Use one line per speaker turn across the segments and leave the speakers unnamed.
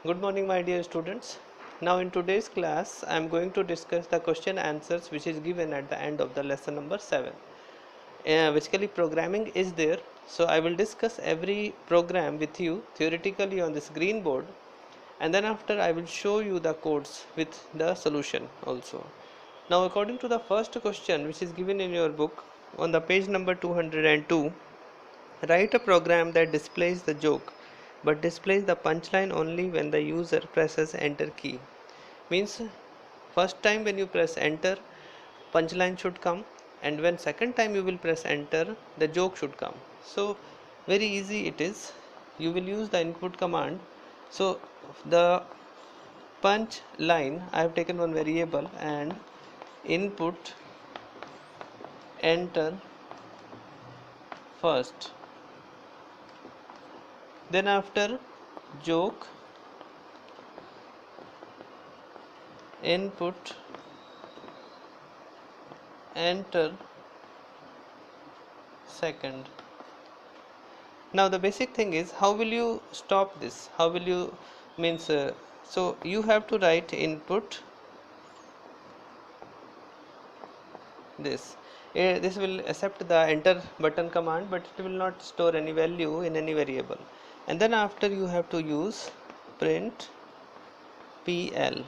Good morning, my dear students. Now in today's class I am going to discuss the question answers which is given at the end of the lesson number 7. Basically programming is there, so I will discuss every program with you theoretically on this green board, and then after I will show you the codes with the solution also. Now according to the first question which is given in your book on the page number 202, write a program that displays the joke but displays the punchline only when the user presses enter key. Means first time when you press enter, punchline should come, and when second time you will press enter, the joke should come. So very easy it is. You will use the input command. So the punch line, I have taken one variable and input enter first, then after joke input enter second. Now the basic thing is, how will you stop this? How will you means so you have to write input this. This will accept the enter button command, but it will not store any value in any variable. And then after you have to use print pl.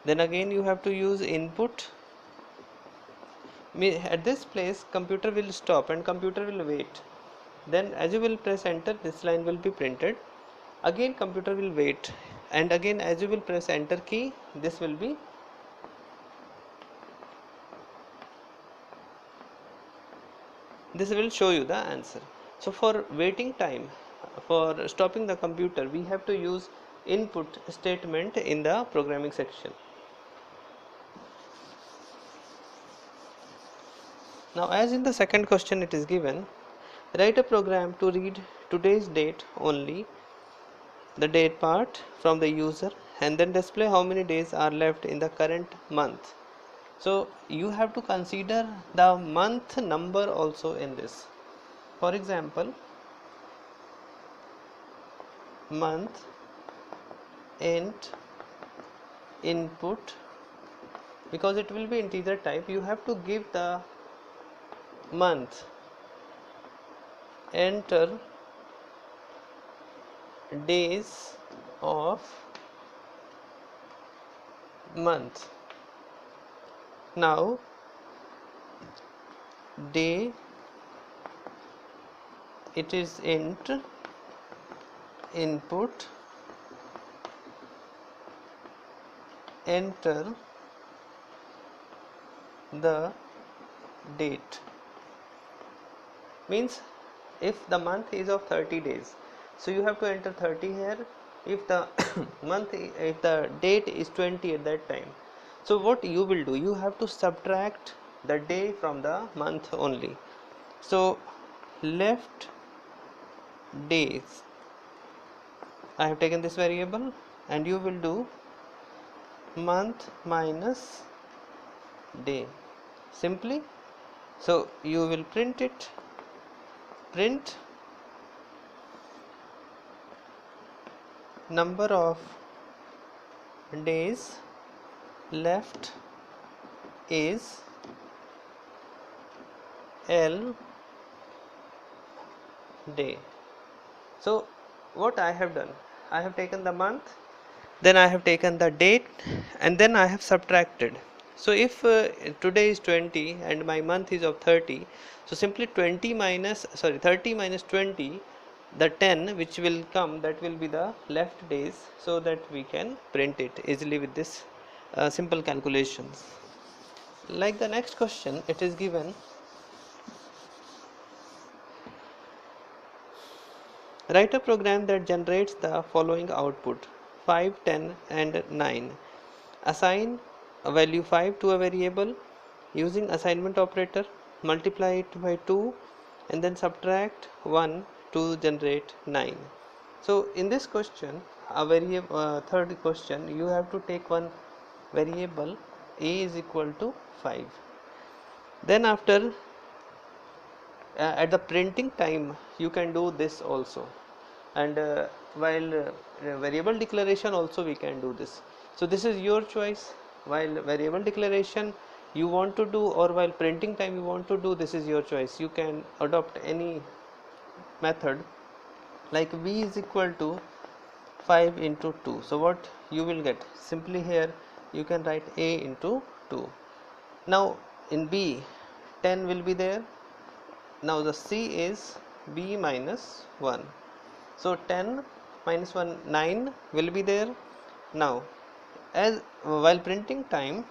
Then again you have to use input. At this place computer will stop and computer will wait. Then as you will press enter, this line will be printed. Again computer will wait, and again as you will press enter key, this will be show you the answer. So for waiting time, for stopping the computer, we have to use input statement in the programming section. Now as in the second question it is given, write a program to read today's date only, the date part from the user, and then display how many days are left in the current month. So you have to consider the month number also in this. For example, month int input, because it will be integer type, you have to give the month, enter days of month. Now day, it is int input enter the date. Means if the month is of 30 days, so you have to enter 30 here. If the if the date is 20 at that time, so what you will do, you have to subtract the day from the month only. So left days, I have taken this variable, and you will do month minus day simply. So you will print it, print number of days left is L day. So what I have done, I have taken the month, then I have taken the date, and then I have subtracted. So if today is 20 and my month is of 30, so simply 30 minus 20, the 10 which will come, that will be the left days, so that we can print it easily with this simple calculations. Like the next question, it is given, write a program that generates the following output: 5, 10 and 9. Assign a value 5 to a variable using assignment operator, multiply it by 2, and then subtract 1 to generate 9. So in this question, a third question, you have to take one variable a is equal to 5. Then after at the printing time you can do this also, and while variable declaration also we can do this. So this is your choice. While variable declaration you want to do, or while printing time you want to do, this is your choice. You can adopt any method, like v is equal to 5 into 2. So what you will get, simply here you can write a into 2. Now in b 10 will be there. Now the c is b minus 1. So 10 minus 1, 9 will be there. Now as while printing time,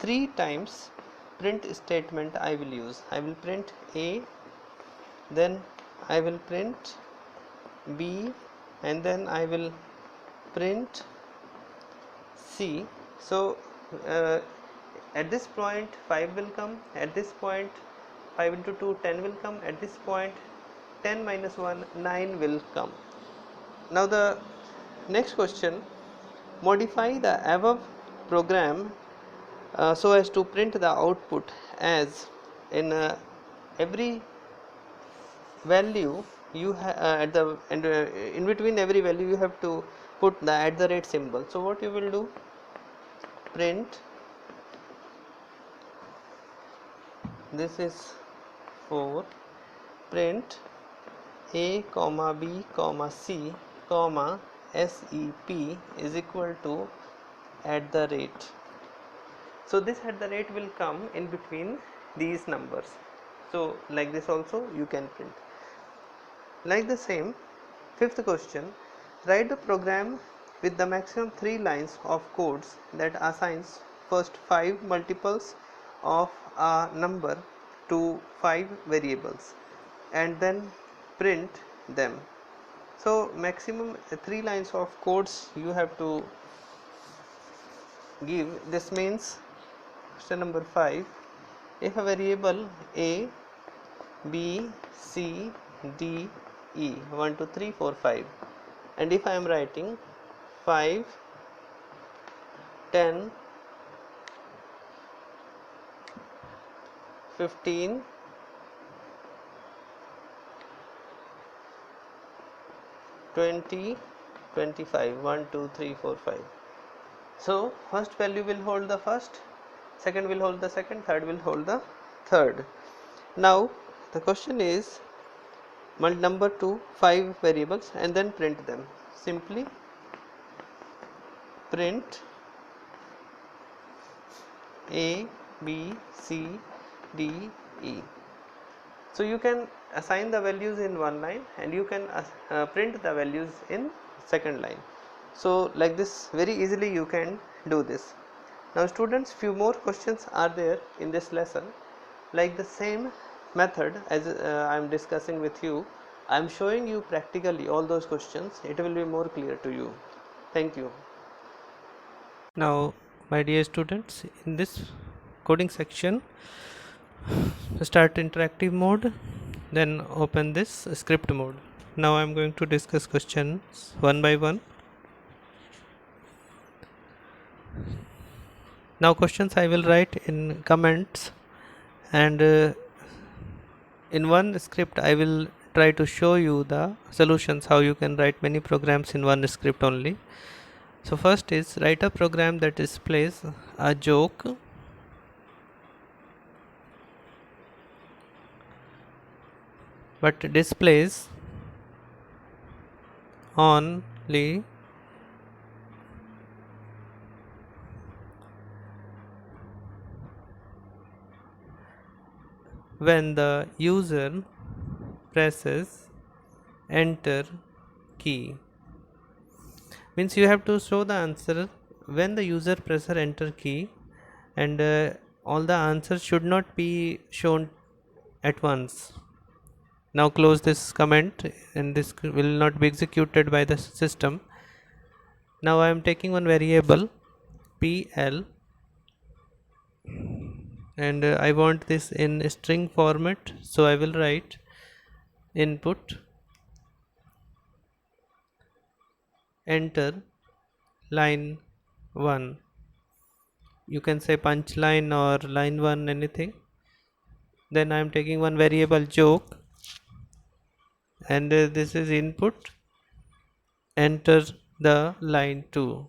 3 times print statement I will use. I will print a, then I will print b, and then I will print c. So at this point 5 will come, at this point 5 into 2 10 will come, at this point 10 minus 1 9 will come. Now the next question, modify the above program so as to print the output as in every value you at the and in between every value you have to put the @ symbol. So what you will do, print, this is 4, print a comma b comma c comma sep is equal to @. So this @ will come in between these numbers. So like this also you can print. Like the same, fifth question, write the program with the maximum 3 lines of codes that assigns first 5 multiples of a number to 5 variables and then print them. So maximum 3 lines of codes you have to give. This means question number 5, if a variable a, b, c, d, e 1 2 3 4 5, and if I am writing 5 10 15 20 25 1 2 3 4 5. So first value will hold the first, second will hold the second, third will hold the third. Now the question is, number 2 5 variables and then print them. Simply print a, b, c, d, e. So you can assign the values in one line and you can print the values in second line. So like this very easily you can do this. Now students, few more questions are there in this lesson. Like the same method as I am discussing with you, I am showing you practically all those questions. It will be more clear to you. Thank you. Now my dear students, in this coding section, start interactive mode, then open this script mode. Now I am going to discuss questions one by one. Now questions I will write in comments, and in one script I will try to show you the solutions, how you can write many programs in one script only. So first is, write a program that displays a joke but displays only when the user presses enter key. Means you have to show the answer when the user presses enter key, and all the answers should not be shown at once. Now close this comment, and this will not be executed by the system. Now I am taking one variable pl, and I want this in string format, so I will write input enter line 1. You can say punchline or line 1, anything. Then I am taking one variable joke, and this is input enter the line 2.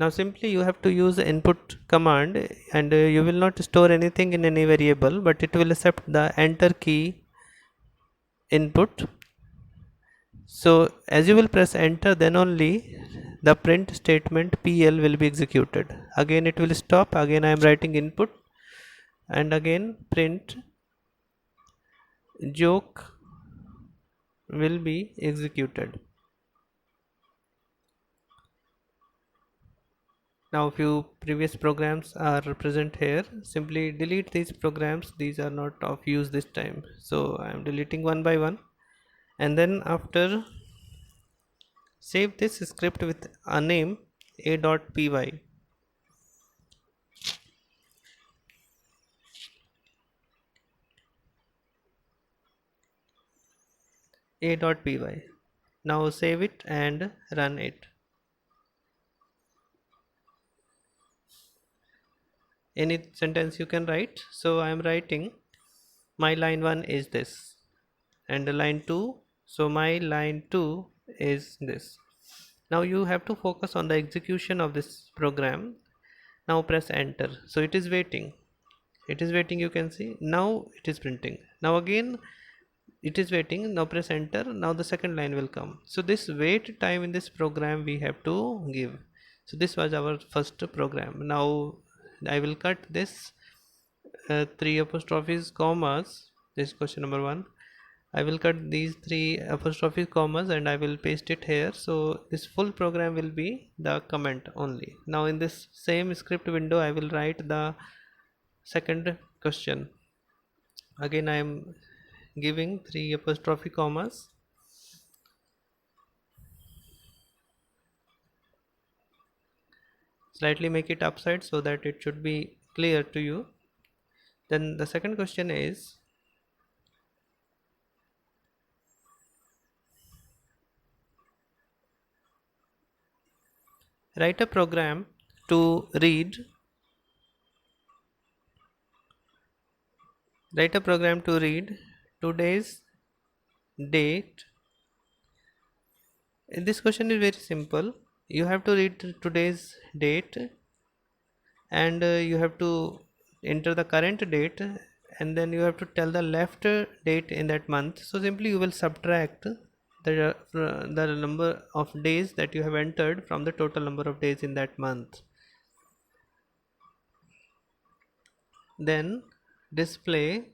Now simply you have to use the input command, and you will not store anything in any variable, but it will accept the enter key input. So as you will press enter, then only the print statement PL will be executed. Again it will stop, again I am writing input, and again print joke will be executed. Now few previous programs are present here. Simply delete these programs, these are not of use this time. So I am deleting one by one, and then after save this script with a name a.py. a.py. Now save it and run it. Any sentence you can write. So I am writing my line 1 is this, and the line 2, so my line 2 is this. Now you have to focus on the execution of this program. Now press enter. So it is waiting, you can see. Now it is printing. Now again it is waiting. Now press enter. Now the second line will come. So this wait time in this program we have to give. So this was our first program. Now I will cut this 3 apostrophes commas. This is question number 1. I will cut these 3 apostrophe commas and I will paste it here. So this full program will be the comment only. Now in this same script window I will write the second question. Again I am giving 3 apostrophe commas. Slightly make it upside so that it should be clear to you. Then the second question is, write a program to read today's date. This question is very simple. You have to read today's date, and you have to enter the current date, and then you have to tell the left date in that month. So simply you will subtract the number of days that you have entered from the total number of days in that month. Then display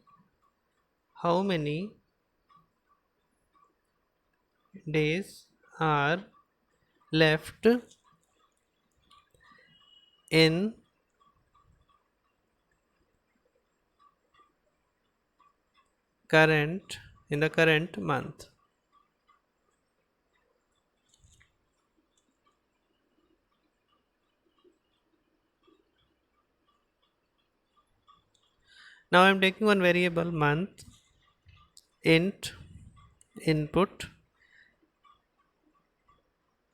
how many days are left in the current month. Now I am taking one variable month, int input.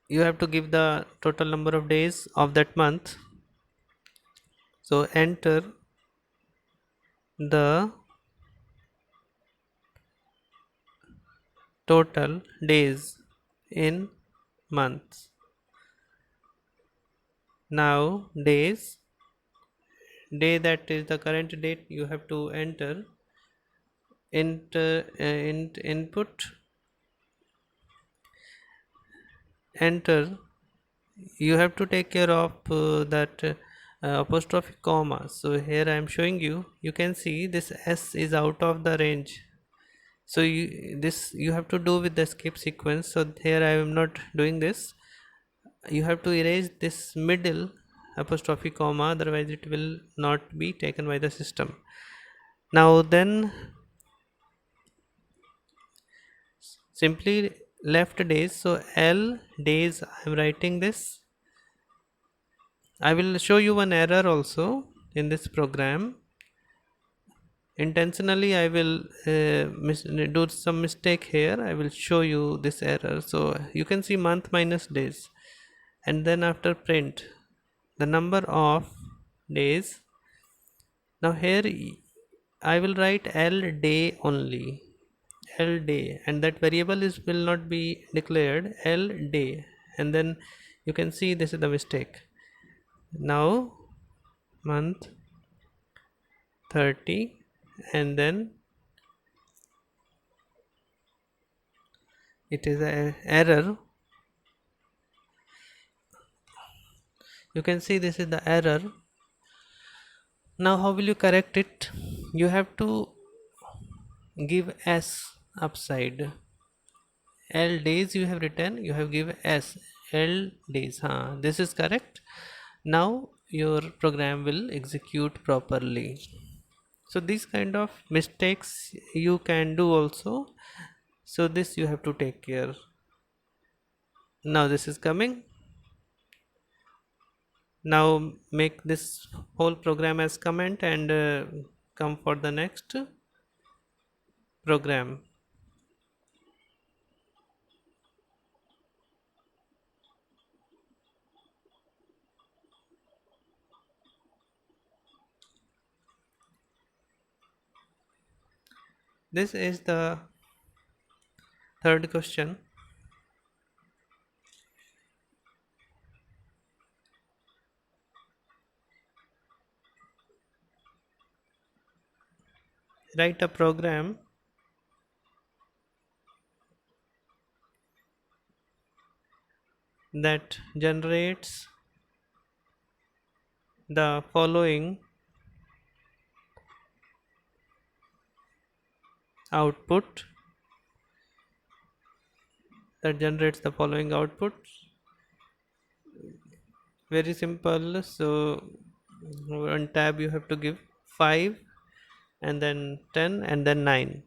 You have to give the total number of days of that month. So enter the total days in months. Now day, that is the current date, you have to enter input, enter. You have to take care of that apostrophe comma. So here I am showing you, you can see this s is out of the range. So you have to do with the skip sequence. So here I am not doing this. You have to erase this middle apostrophe comma, otherwise it will not be taken by the system. Now then simply left days, so L days I am writing this. I will show you one error also in this program. Intentionally I will do some mistake here. I will show you this error. So you can see month minus days, and then after print the number of days. Now here I will write L day only, L day, and that variable is will not be declared L day, and then you can see this is the mistake. Now month 30, and then it is a error. You can see this is the error. Now how will you correct it? You have to give S upside. L days you have written, you have given S L days. This is correct. Now your program will execute properly. So these kind of mistakes you can do also. So this you have to take care. Now this is coming. Now make this whole program as comment and come for the next program. This is the third question. Write a program that generates the following output, very simple. So on tab you have to give 5 and then 10 and then 9,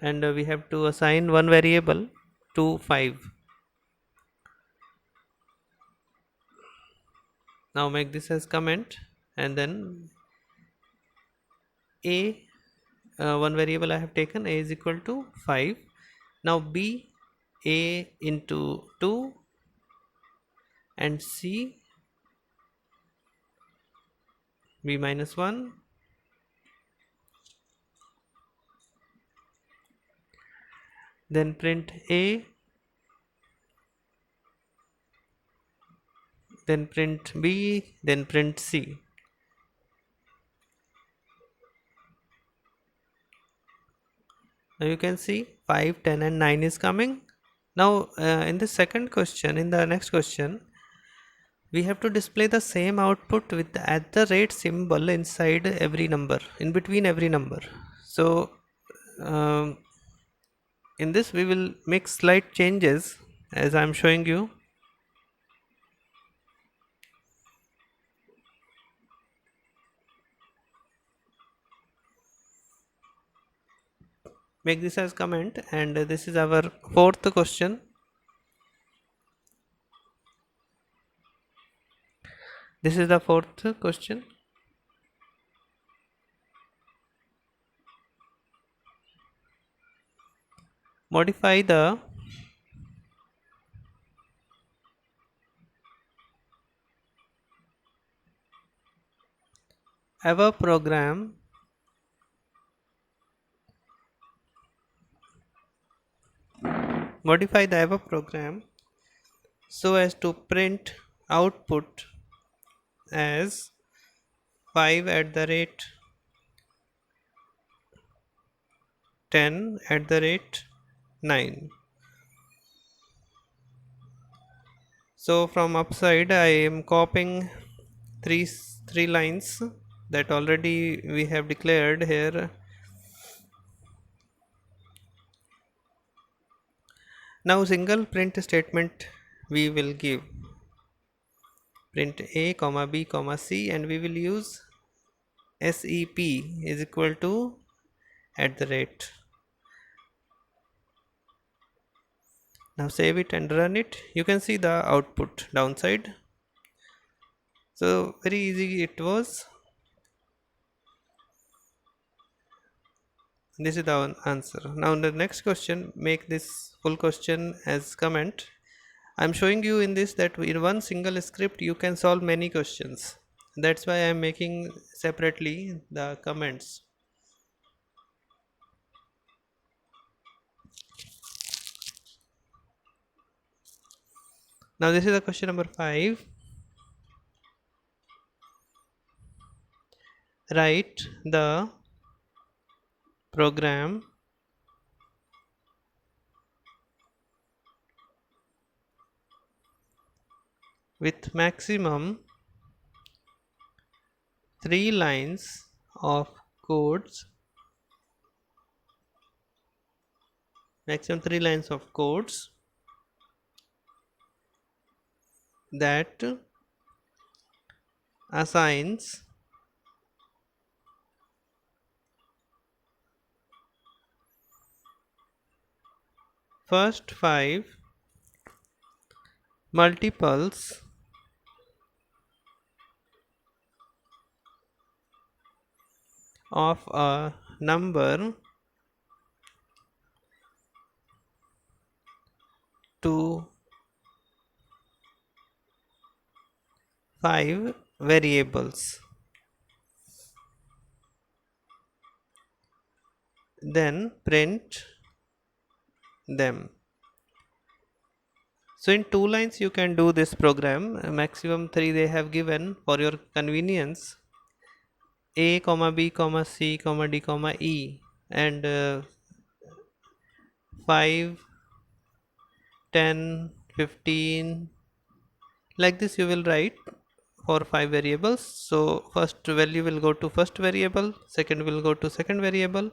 and we have to assign one variable to 5. Now make this as comment, and then a, one variable I have taken, a is equal to 5. Now b, a into 2, and c, b minus 1, then print a, then print b, then print c. Now you can see 5, 10 and 9 is coming. Now in the second question, in the next question, we have to display the same output with the at the rate symbol inside every number, in between every number. So um, in this we will make slight changes as I am showing you. Make this as comment, and this is our fourth question. This is the fourth question. Modify the above program so as to print output as 5 at the rate 10 at the rate 9. So from upside I am copying three lines that already we have declared here. Now single print statement we will give, print a comma b comma c, and we will use sep is equal to at the rate. Now save it and run it. You can see the output downside. So very easy it was. This is the answer. Now the next question, make this full question as comment. I am showing you in this that in one single script you can solve many questions. That's why I am making separately the comments. Now this is the question number 5. Write the program with maximum 3 lines of codes, that assigns first 5 multiples of a number to 5 variables, then print them. So in 2 lines you can do this program. Maximum 3 they have given for your convenience: a comma b comma c comma d comma e, and 5, 10, 15, like this you will write for 5 variables. So first value will go to first variable, second will go to second variable,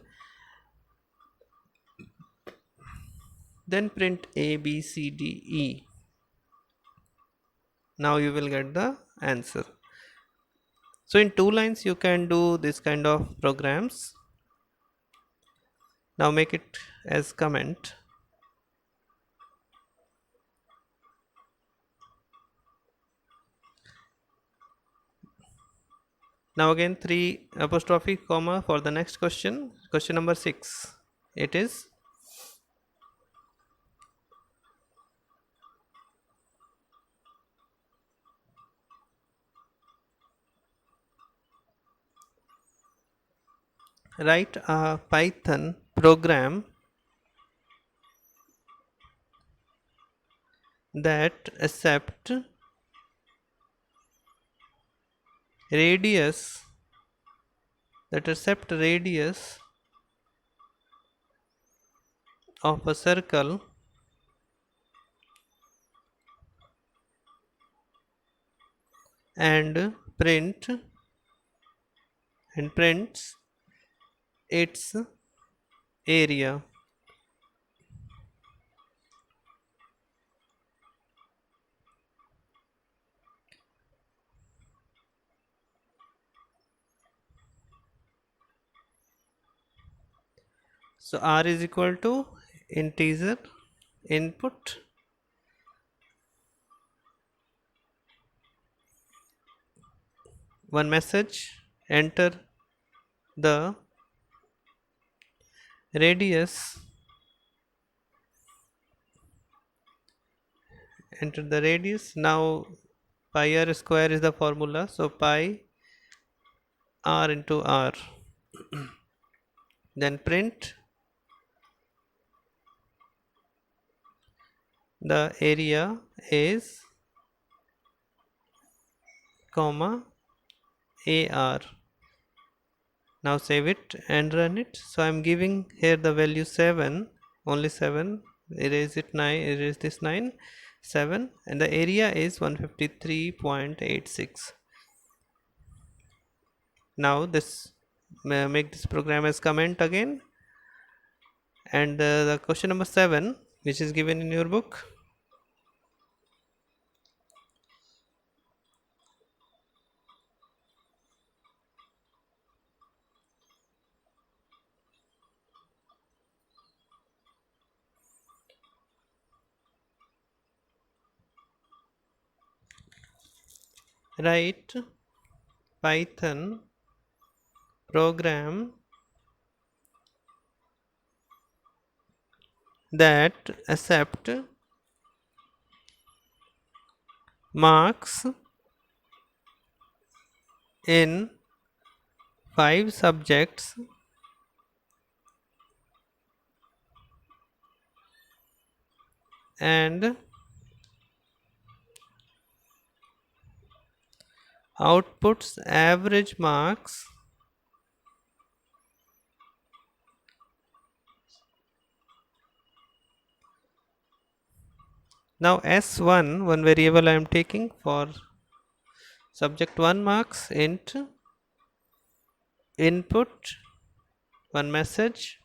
then print a b c d e. Now you will get the answer. So in 2 lines you can do this kind of programs. Now make it as comment. Now again 3 apostrophe comma for the next question. Question number 6. It is write a Python program that accept radius of a circle and prints its area. So r is equal to integer input one message, enter the radius, now pi r square is the formula, so pi r into r, then print the area is comma ar. Now save it and run it. So I'm giving here the value 7, only 7, erase it, 9, erase this 9, 7, and the area is 153.86. Now this make this program as comment again, and the question number 7 which is given in your book. Write Python program that accept marks in 5 subjects and outputs average marks now S1 one variable I am taking for subject 1 marks int input one message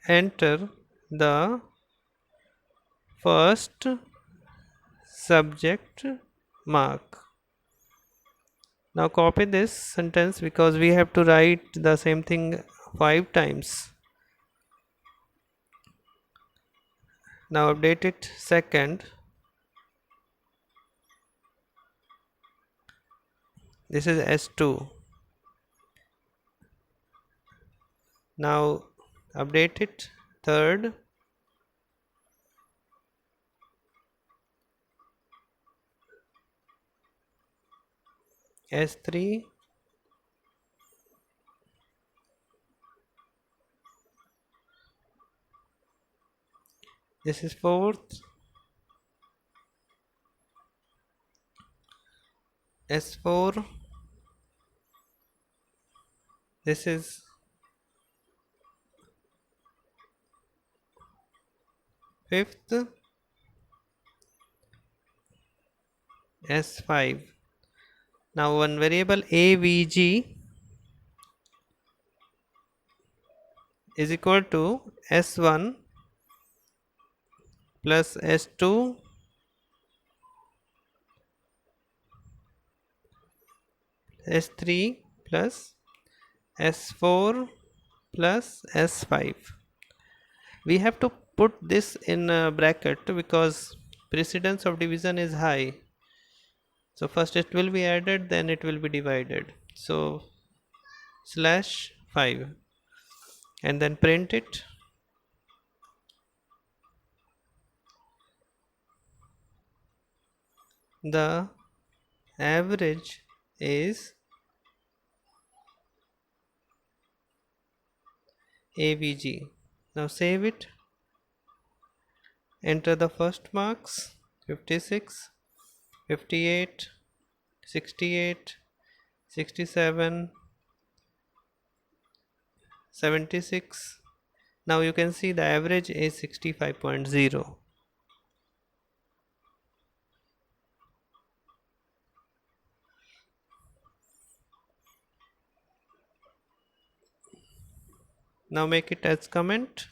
enter the first subject mark. Now copy this sentence because we have to write the same thing 5 times. Now update it second. This is S2. Now update it third. S3. This is fourth. S4. This is fifth. S5. Now one variable avg is equal to S1 plus S2 S3 plus S4 plus S5. We have to put this in a bracket because precedence of division is high. So first it will be added, then it will be divided. So /5 and then print it. The average is AVG. Now save it. Enter the first marks 56, 58, 68, 67, 76. Now you can see the average is 65.0. Now make it as comment.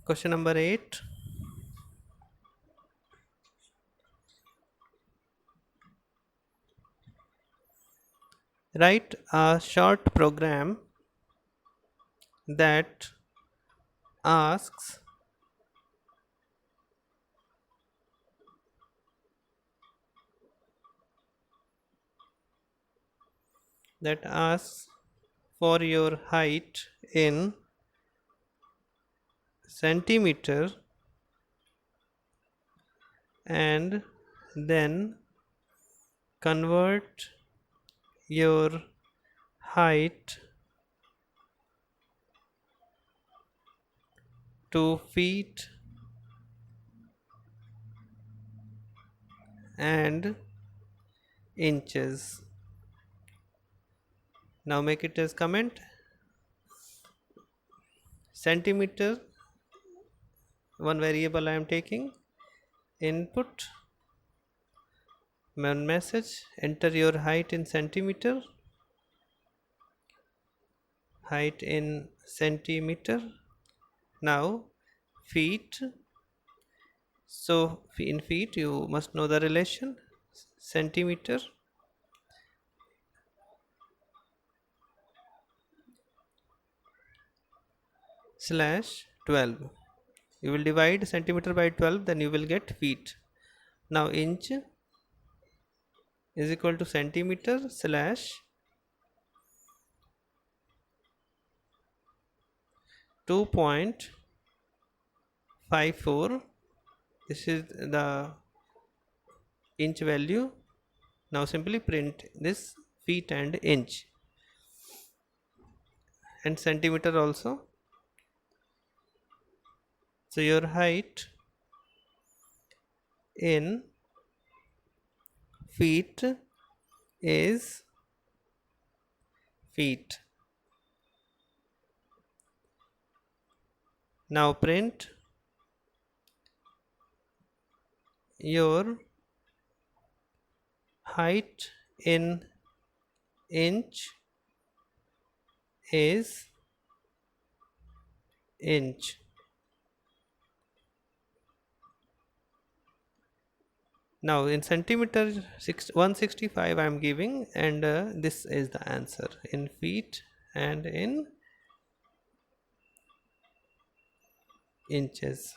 Question number 8. Write a short program that asks for your height in centimeter and then convert your height to feet and inches. Now make it as comment. Centimeter, one variable I am taking. Input one message, enter your height in centimeter, height in centimeter. Now feet, so in feet you must know the relation centimeter /12. You will divide centimeter by 12, then you will get feet. Now inch is equal to centimeter 2.54. This is the inch value. Now simply print this feet and inch, and centimeter also. So your height in feet is feet. Now print your height in inch is inch. Now in centimeter 165 I am giving, and this is the answer in feet and in inches.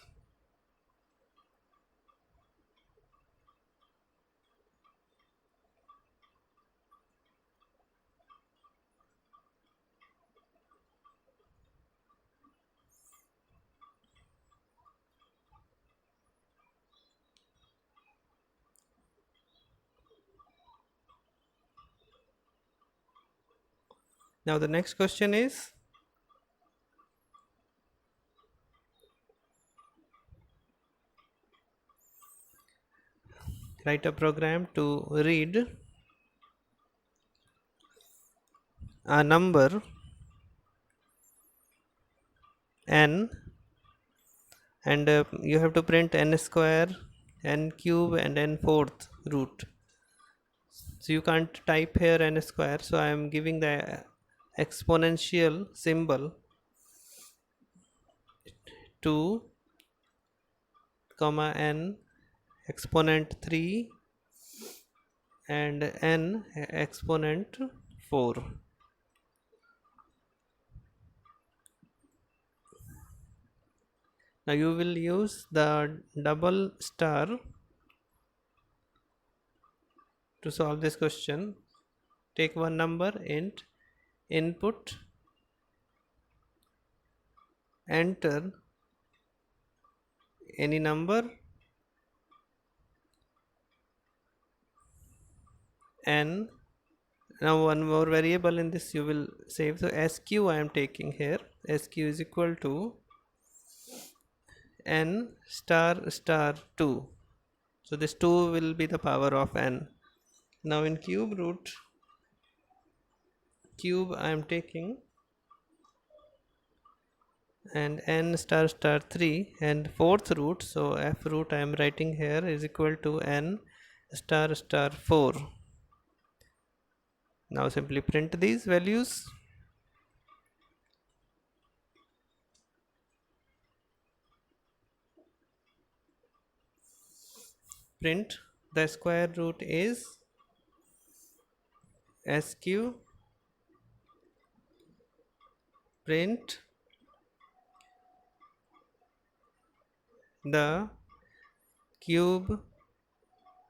Now the next question is, write a program to read a number n, and you have to print n square, n cube, and n fourth root. So you can't type here n square, so I am giving the exponential symbol 2 comma n exponent 3 and n exponent 4. Now you will use the double star to solve this question. Take one number, int, input, enter any number, n. Now one more variable in this you will save. So sq I am taking here. Sq is equal to n star star 2. So this 2 will be the power of n. Now in cube root, cube I am taking, and n star star 3 and fourth root, so f root I am writing here is equal to n star star 4. Now simply print these values. Print the square root is sq, print the cube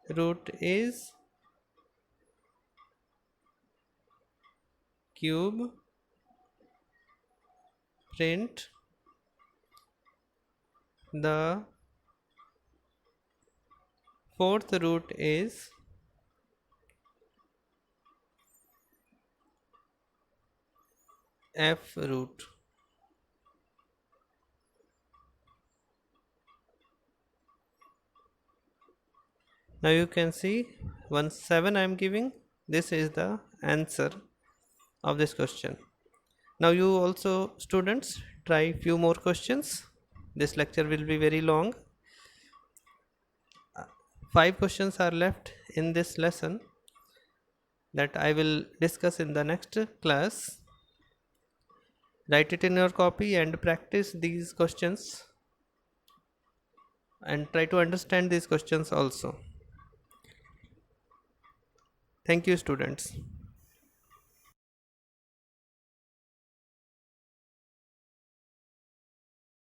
root is cube, print the fourth root is f root. Now you can see 17 I am giving. This is the answer of this question. Now you also, students, try few more questions. This lecture will be very long. 5 questions are left in this lesson that I will discuss in the next class. Write it in your copy and practice these questions, and try to understand these questions also. Thank you, students.